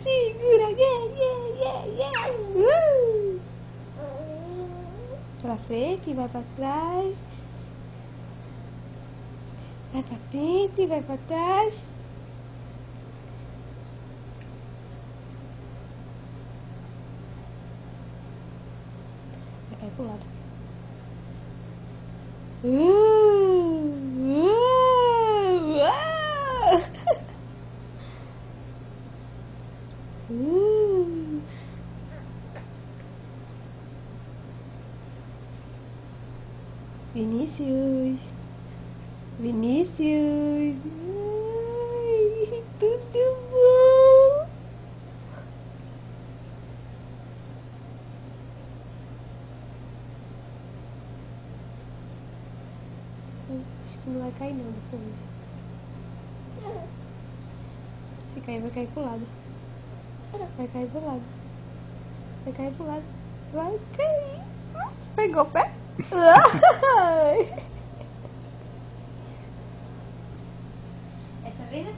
segura, Pra frente, vai pra trás. Vai pra frente, vai pra trás. Vai cair pro lado. Vinícius, Vinícius, ai, tudo bom? Acho que não vai cair não depois. Se cair, vai cair pro lado. Vai cair pro lado. Vai cair pro lado. Vai cair. Pegou o pé? Essa vez eu